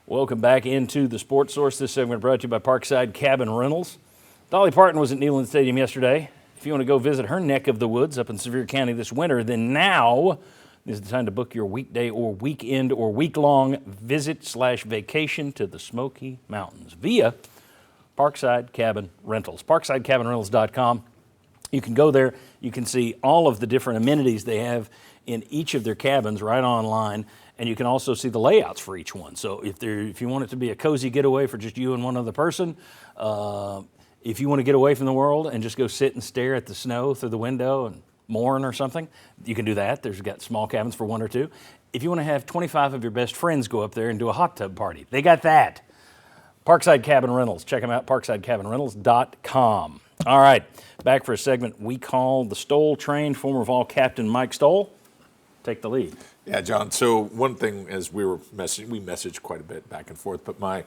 Welcome back into the Sports Source. This segment brought to you by Parkside Cabin Rentals. Dolly Parton was at Neyland Stadium yesterday. If you want to go visit her neck of the woods up in Sevier County this winter, then now is the time to book your weekday or weekend or week-long visit/vacation to the Smoky Mountains via Parkside Cabin Rentals. ParksideCabinRentals.com. You can go there. You can see all of the different amenities they have in each of their cabins right online. And you can also see the layouts for each one. So if you want it to be a cozy getaway for just you and one other person, if you want to get away from the world and just go sit and stare at the snow through the window and mourn or something, you can do that. There's got small cabins for one or two. If you want to have 25 of your best friends go up there and do a hot tub party, they got that. Parkside Cabin Rentals. Check them out, ParksideCabinRentals.com. All right, back for a segment we call the Stoll Train. Former Vol Captain Mike Stoll, take the lead. Yeah, John. So one thing, as we messaged quite a bit back and forth, but my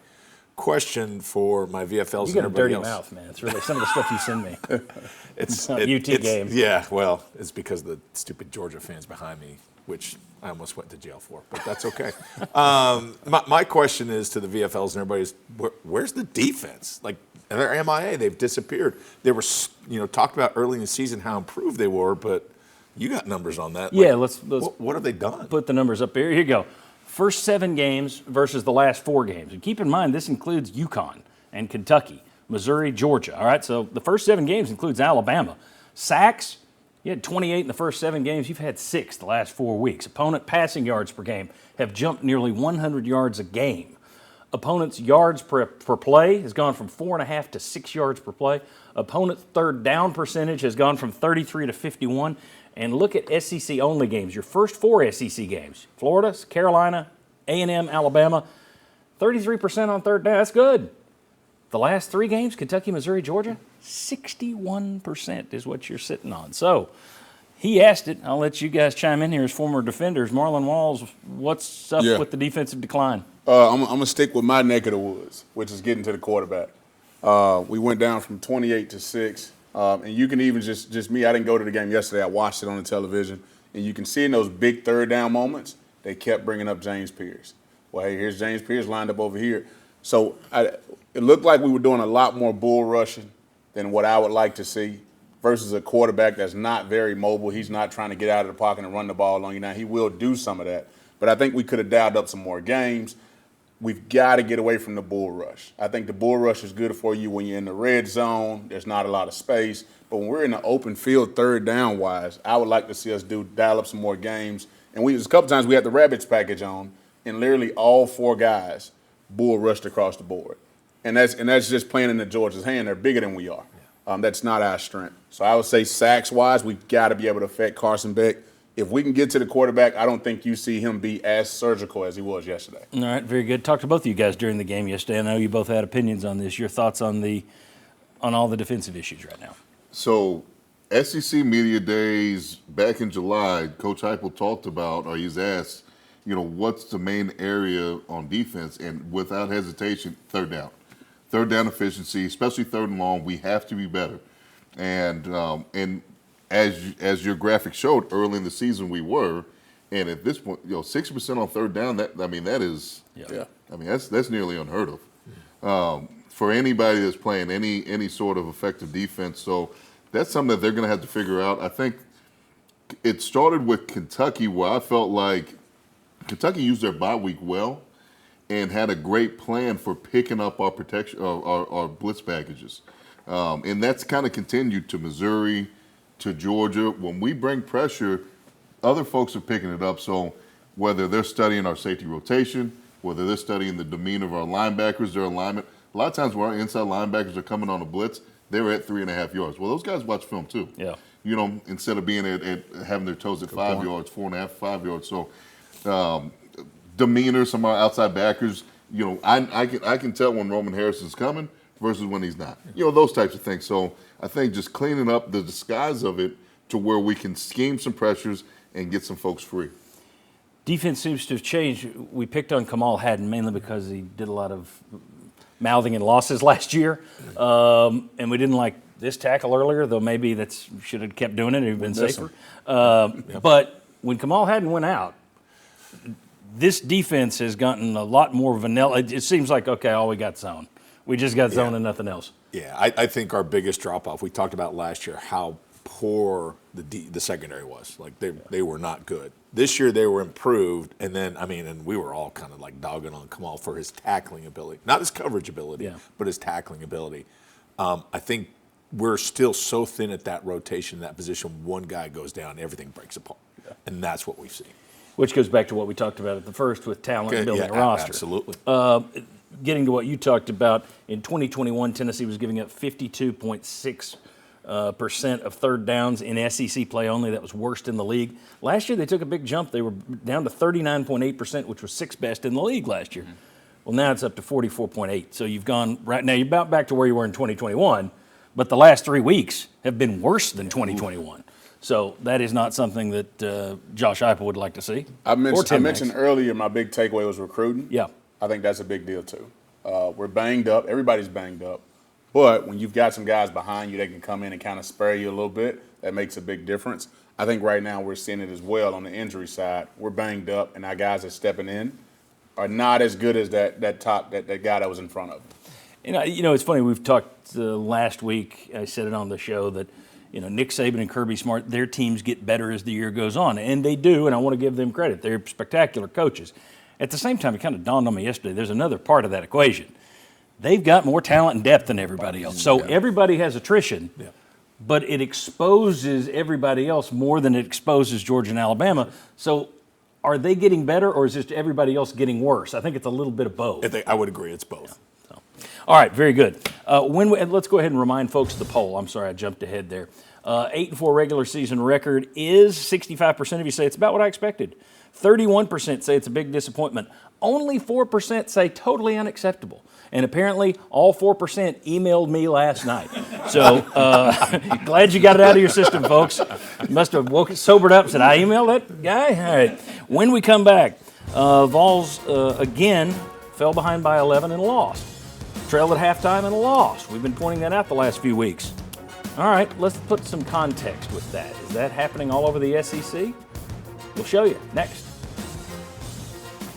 question for my VFLs you got and a everybody dirty else. mouth, man. It's really some of the stuff you send me. It's UT game. Yeah, well, it's because the stupid Georgia fans behind me, which I almost went to jail for, but that's okay. My question is to the VFLs and everybody's, where's the defense? Like, they're MIA. They've disappeared. They were, talked about early in the season how improved they were, but you got numbers on that. Yeah, like, let's what have they done? put the numbers up here. Here you go. First 7 games versus the last 4 games. And keep in mind, this includes UConn and Kentucky, Missouri, Georgia. All right, so the first 7 games includes Alabama. Sacks, you had 28 in the first 7 games. You've had 6 the last 4 weeks. Opponent passing yards per game have jumped nearly 100 yards a game. Opponent's yards per play has gone from 4.5 to 6 yards per play. Opponent's third down percentage has gone from 33 to 51. And look at SEC-only games, your first 4 SEC games. Florida, Carolina, A&M, Alabama, 33% on third down. That's good. The last 3 games, Kentucky, Missouri, Georgia, 61% is what you're sitting on. So he asked it. I'll let you guys chime in here as former defenders. Marlon Walls, what's up with the defensive decline? I'm going to stick with my neck of the woods, which is getting to the quarterback. We went down from 28 to 6. And you can even just me, I didn't go to the game yesterday. I watched it on the television. And you can see in those big third down moments, they kept bringing up James Pierce. Well, hey, here's James Pierce lined up over here. So it looked like we were doing a lot more bull rushing than what I would like to see versus a quarterback that's not very mobile. He's not trying to get out of the pocket and run the ball on you. Now, he will do some of that. But I think we could have dialed up some more games. We've got to get away from the bull rush. I think the bull rush is good for you when you're in the red zone. There's not a lot of space. But when we're in the open field, third down wise, I would like to see us dial up some more games. And there's a couple times we had the rabbits package on, and literally all 4 guys bull rushed across the board. And that's just playing into Georgia's hand. They're bigger than we are. That's not our strength. So I would say sacks wise, we've got to be able to affect Carson Beck. If we can get to the quarterback, I don't think you see him be as surgical as he was yesterday. All right, very good. Talked to both of you guys during the game yesterday. I know you both had opinions on this. Your thoughts on all the defensive issues right now? So, SEC Media Days back in July, Coach Heupel talked about, or he's asked, what's the main area on defense? And without hesitation, third down. Third down efficiency, especially third and long, we have to be better. And as your graphic showed, early in the season we were, and at this point, 60% on third down. That is, that's nearly unheard of for anybody that's playing any sort of effective defense. So that's something that they're going to have to figure out. I think it started with Kentucky, where I felt like Kentucky used their bye week well and had a great plan for picking up our protection, our blitz packages, and that's kind of continued to Missouri, to Georgia. When we bring pressure, other folks are picking it up. So whether they're studying our safety rotation, whether they're studying the demeanor of our linebackers, their alignment, a lot of times when our inside linebackers are coming on a blitz, they're at 3.5 yards. Well, those guys watch film too. Yeah. Instead of being at having their toes at 5 yards, 4.5, 5 yards. So demeanor, some of our outside backers, I can tell when Roman Harrison's coming versus when he's not. Those types of things. So I think just cleaning up the disguise of it to where we can scheme some pressures and get some folks free. Defense seems to have changed. We picked on Kamal Hadden mainly because he did a lot of mouthing and losses last year. And we didn't like this tackle earlier, though maybe that's should have kept doing it and been safer. But when Kamal Hadden went out, this defense has gotten a lot more vanilla. It seems like, okay, all we got zone. We just got zone and nothing else. Yeah, I think our biggest drop-off, we talked about last year, how poor the secondary was. Like, they were not good. This year, they were improved, and then, and we were all kind of like dogging on Kamal for his tackling ability. Not his coverage ability, but his tackling ability. I think we're still so thin at that rotation, that position. One guy goes down, everything breaks apart. Yeah. And that's what we see. Which goes back to what we talked about at the first with talent and building a roster. Absolutely. Getting to what you talked about, in 2021, Tennessee was giving up 52.6% of third downs in SEC play only. That was worst in the league. Last year, they took a big jump. They were down to 39.8%, which was sixth best in the league last year. Well, now it's up to 44.8. So you've gone right now. You're about back to where you were in 2021, but the last 3 weeks have been worse than 2021. So that is not something that Josh Heupel would like to see. I mentioned earlier my big takeaway was recruiting. Yeah. I think that's a big deal too. We're banged up. Everybody's banged up. But when you've got some guys behind you that can come in and kind of spare you a little bit, that makes a big difference. I think right now we're seeing it as well on the injury side. We're banged up, and our guys that are stepping in are not as good as that guy that was in front of them. You know, it's funny. We've talked last week. I said it on the show that Nick Saban and Kirby Smart, their teams get better as the year goes on, and they do. And I want to give them credit. They're spectacular coaches. At the same time, it kind of dawned on me yesterday, there's another part of that equation. They've got more talent and depth than everybody else. So everybody has attrition, but it exposes everybody else more than it exposes Georgia and Alabama. So are they getting better, or is just everybody else getting worse? I think it's a little bit of both. I would agree it's both. Yeah. All right, very good. Let's go ahead and remind folks of the poll. I'm sorry, I jumped ahead there. 8-4 regular season record is 65% of you say it's about what I expected. 31% say it's a big disappointment. Only 4% say totally unacceptable. And apparently all 4% emailed me last night. So glad you got it out of your system, folks. You must have sobered up and said, I emailed that guy? All right. When we come back, Vols again fell behind by 11 and lost. Trailed at halftime and lost. We've been pointing that out the last few weeks. All right, let's put some context with that. Is that happening all over the SEC? We'll show you next.